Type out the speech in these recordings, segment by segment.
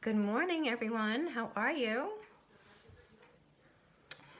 Good morning, everyone. How are you?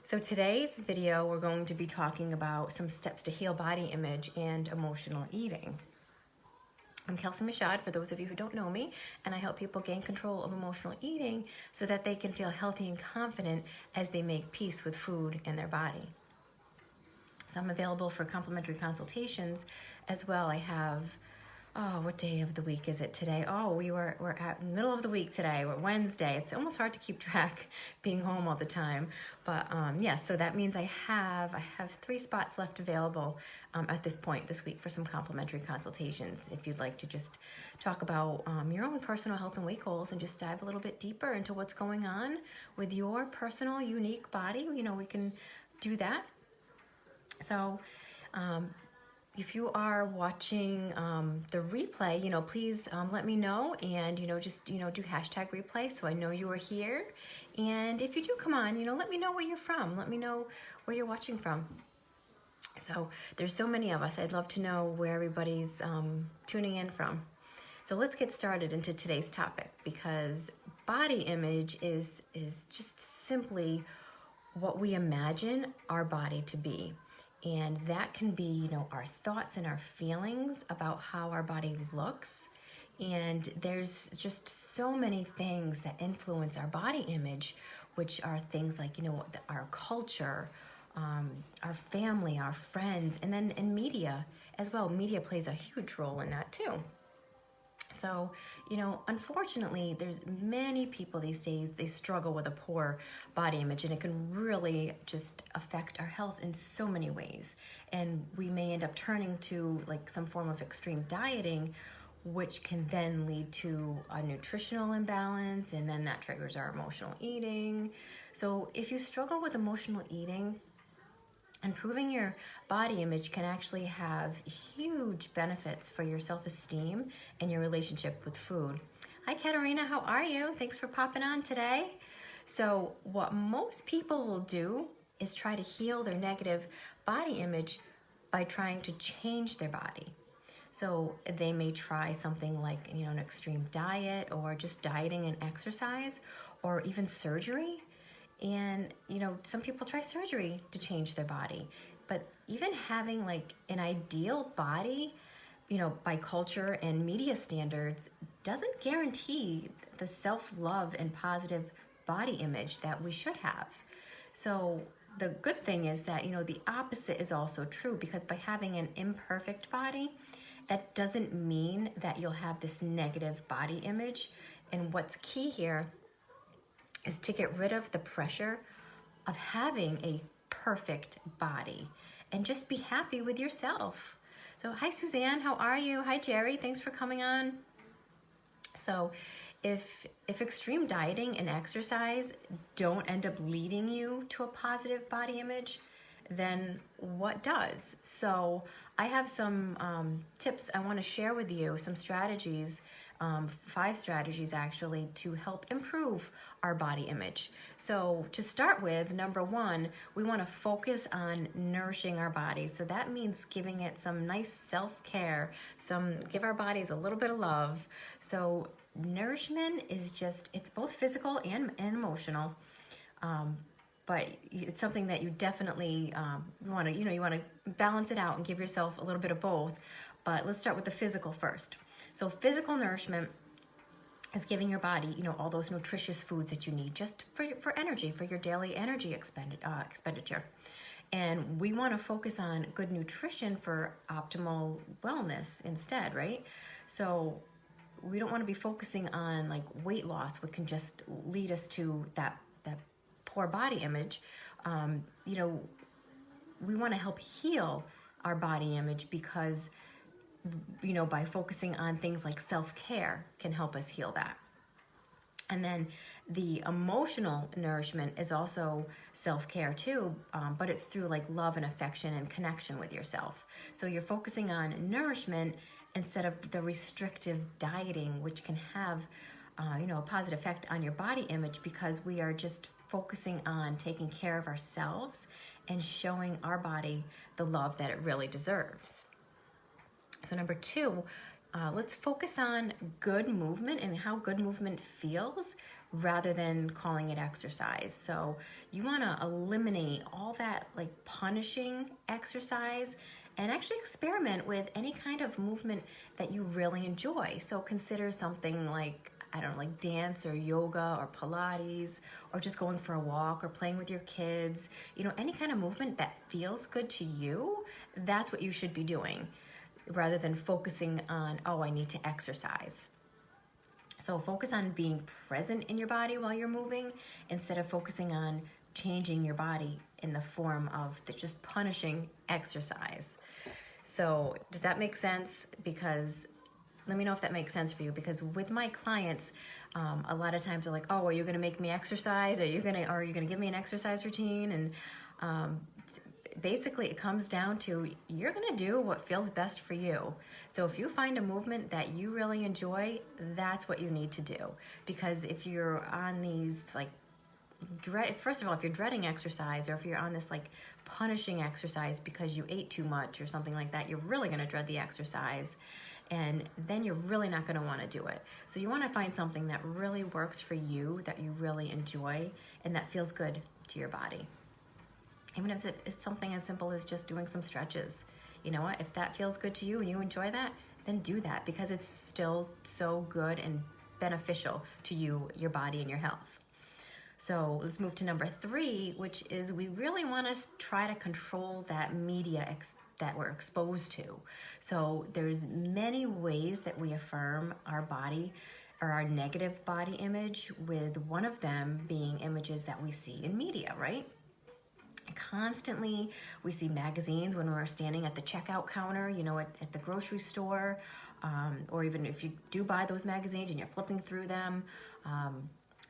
So today's video, we're going to be talking about some steps to heal body image and emotional eating. I'm Kelsie Michaud, for those of you who don't know me, and I help people gain control of emotional eating so that they can feel healthy and confident as they make peace with food and their body. So I'm available for complimentary consultations as well. I have, what day of the week is it today? We're at the middle of the week today. We're Wednesday. It's almost hard to keep track being home all the time. But yes, so that means I have 3 spots left available at this point this week for some complimentary consultations. If you'd like to just talk about your own personal health and weight goals and just dive a little bit deeper into what's going on with your personal, unique body, we can do that. So, if you are watching the replay, please let me know and, just, do hashtag replay so I know you are here. And if you do come on, let me know where you're from. Let me know where you're watching from. So there's so many of us. I'd love to know where everybody's tuning in from. So let's get started into today's topic, because body image is just simply what we imagine our body to be. And that can be, our thoughts and our feelings about how our body looks. And there's just so many things that influence our body image, which are things like, our culture, our family, our friends, and media as well. Media plays a huge role in that too. So, unfortunately, there's many people these days, they struggle with a poor body image, and it can really just affect our health in so many ways. And we may end up turning to like some form of extreme dieting, which can then lead to a nutritional imbalance, and then that triggers our emotional eating. So if you struggle with emotional eating, improving your body image can actually have huge benefits for your self-esteem and your relationship with food. Hi, Katerina, how are you? Thanks for popping on today. So what most people will do is try to heal their negative body image by trying to change their body. So they may try something like, an extreme diet, or just dieting and exercise, or even surgery. And, some people try surgery to change their body. But even having like an ideal body, by culture and media standards, doesn't guarantee the self-love and positive body image that we should have. So the good thing is that, the opposite is also true, because by having an imperfect body, that doesn't mean that you'll have this negative body image. And what's key here is to get rid of the pressure of having a perfect body and just be happy with yourself. So hi, Suzanne, how are you? Hi, Jerry, thanks for coming on. So if extreme dieting and exercise don't end up leading you to a positive body image, then what does? So I have some tips I want to share with you, some strategies, 5 strategies actually, to help improve our body image. So to start with, number 1, we want to focus on nourishing our body. So that means giving it some nice self-care, give our bodies a little bit of love. So nourishment is it's both physical and emotional. But it's something that you definitely want to balance it out and give yourself a little bit of both. But let's start with the physical first. So physical nourishment is giving your body, all those nutritious foods that you need just for energy, for your daily energy expenditure. And we want to focus on good nutrition for optimal wellness instead, right? So we don't want to be focusing on like weight loss, which can just lead us to that poor body image. We want to help heal our body image, because by focusing on things like self-care can help us heal that. And then the emotional nourishment is also self-care too, but it's through like love and affection and connection with yourself. So you're focusing on nourishment instead of the restrictive dieting, which can have a positive effect on your body image, because we are just focusing on taking care of ourselves and showing our body the love that it really deserves. So number 2, Let's focus on good movement and how good movement feels rather than calling it exercise. So you want to eliminate all that like punishing exercise and actually experiment with any kind of movement that you really enjoy. So consider something like, I don't know, like dance or yoga or Pilates, or just going for a walk or playing with your kids. You know, any kind of movement that feels good to you, that's what you should be doing, rather than focusing on, oh, I need to exercise. So focus on being present in your body while you're moving instead of focusing on changing your body in the form of just punishing exercise. So does that make sense? Because let me know if that makes sense for you, because with my clients, a lot of times they're like, oh, are you going to make me exercise? Are you going to give me an exercise routine? And basically it comes down to, you're going to do what feels best for you. So if you find a movement that you really enjoy, that's what you need to do. Because if you're on these like first of all, if you're dreading exercise, or if you're on this like punishing exercise because you ate too much or something like that, you're really going to dread the exercise, and then you're really not going to want to do it. So you want to find something that really works for you, that you really enjoy, and that feels good to your body. Even if it's something as simple as just doing some stretches. You know what? If that feels good to you and you enjoy that, then do that, because it's still so good and beneficial to you, your body, and your health. So let's move to number 3, which is we really want to try to control that media that we're exposed to. So there's many ways that we affirm our body or our negative body image, with one of them being images that we see in media, right? Constantly, we see magazines when we're standing at the checkout counter, you know, at the grocery store, or even if you do buy those magazines and you're flipping through them,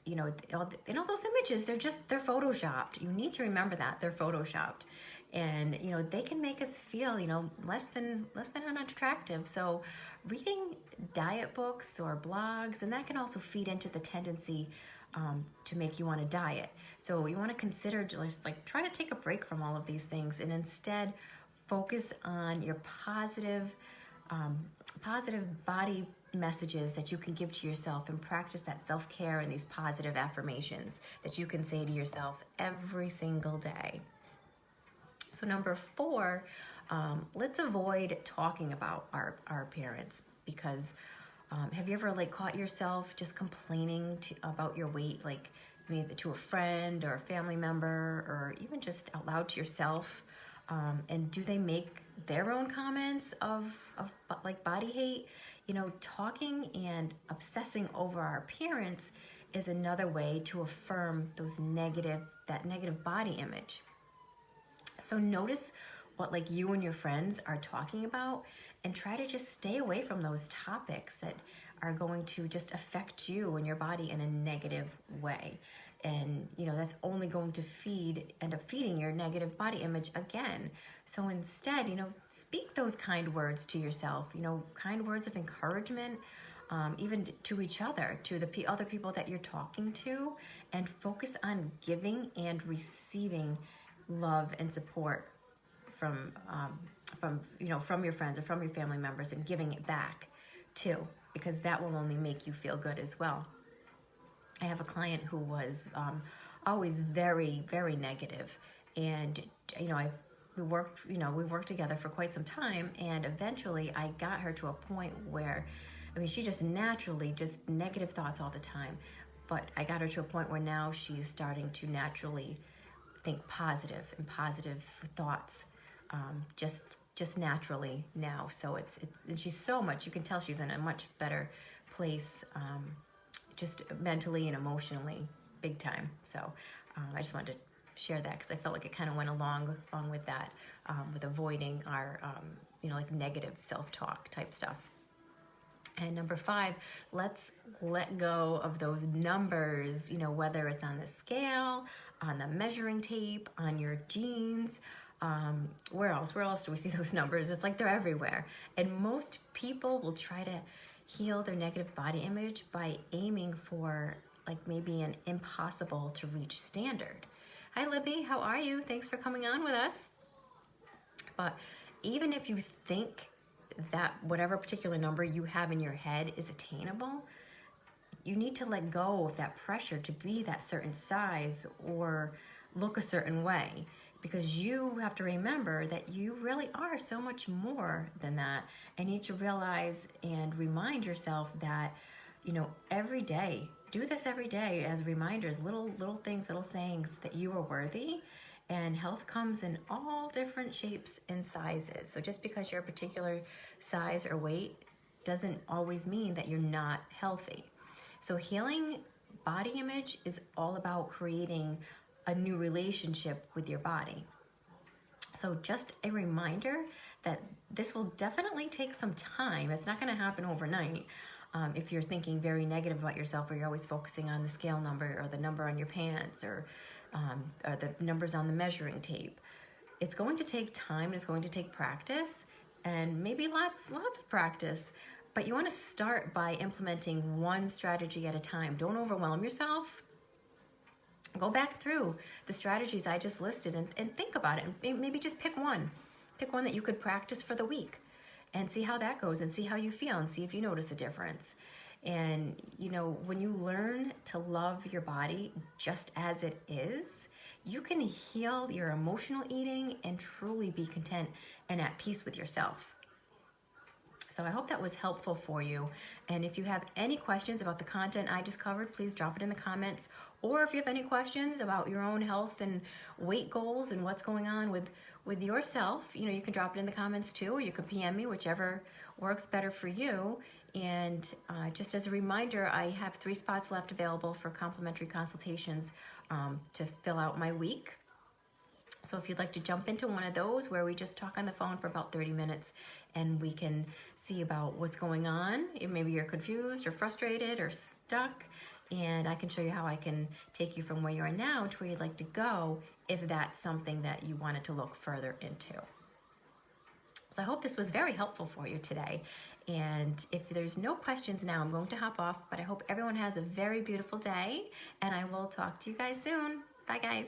you know, those images, they're photoshopped. You need to remember that they're photoshopped, and you know, they can make us feel, you know, less than unattractive. So reading diet books or blogs, and that can also feed into the tendency to make you want to diet. So you want to consider just like try to take a break from all of these things and instead focus on your positive body messages that you can give to yourself, and practice that self-care and these positive affirmations that you can say to yourself every single day. So number 4, let's avoid talking about our appearance, because have you ever like caught yourself just complaining about your weight, like maybe to a friend or a family member, or even just out loud to yourself? And do they make their own comments of like body hate? You know, talking and obsessing over our appearance is another way to affirm that negative body image. So notice what like you and your friends are talking about, and try to just stay away from those topics that are going to just affect you and your body in a negative way. And you know, that's only going to end up feeding your negative body image again. So instead, you know, speak those kind words to yourself, you know, kind words of encouragement, even to each other, to the other people that you're talking to, and focus on giving and receiving love and support from your friends or from your family members, and giving it back too, because that will only make you feel good as well. I have a client who was always very, very negative, and you know, we worked together for quite some time, and eventually I got her to a point where, I mean, she just naturally just negative thoughts all the time, but I got her to a point where now she's starting to naturally think positive thoughts, just naturally now. So she's so much, you can tell she's in a much better place, just mentally and emotionally, big time. So I just wanted to share that, because I felt like it kind of went along with that, with avoiding our like negative self-talk type stuff. And number 5, let's let go of those numbers, you know, whether it's on the scale, on the measuring tape, on your jeans, where else do we see those numbers? It's like they're everywhere. And most people will try to heal their negative body image by aiming for like maybe an impossible to reach standard. Hi Libby, how are you? Thanks for coming on with us. But even if you think that whatever particular number you have in your head is attainable, you need to let go of that pressure to be that certain size or look a certain way, because you have to remember that you really are so much more than that, and need to realize and remind yourself that, you know, every day, do this every day as reminders, little things, little sayings that you are worthy, and health comes in all different shapes and sizes. So just because you're a particular size or weight doesn't always mean that you're not healthy. So healing body image is all about creating a new relationship with your body. So just a reminder that this will definitely take some time. It's not going to happen overnight. If you're thinking very negative about yourself, or you're always focusing on the scale number or the number on your pants, or the numbers on the measuring tape, it's going to take time. It's going to take practice, and maybe lots of practice. But you want to start by implementing one strategy at a time. Don't overwhelm yourself. Go back through the strategies I just listed and think about it. And maybe just pick one. Pick one that you could practice for the week and see how that goes, and see how you feel, and see if you notice a difference. And, you know, when you learn to love your body just as it is, you can heal your emotional eating and truly be content and at peace with yourself. So I hope that was helpful for you. And if you have any questions about the content I just covered, please drop it in the comments. Or if you have any questions about your own health and weight goals and what's going on with yourself, you know, you can drop it in the comments too, or you can PM me, whichever works better for you. And just as a reminder, I have 3 spots left available for complimentary consultations to fill out my week. So if you'd like to jump into one of those, where we just talk on the phone for about 30 minutes and we can see about what's going on. Maybe you're confused or frustrated or stuck, and I can show you how I can take you from where you are now to where you'd like to go, if that's something that you wanted to look further into. So I hope this was very helpful for you today. And if there's no questions now, I'm going to hop off, but I hope everyone has a very beautiful day, and I will talk to you guys soon. Bye, guys.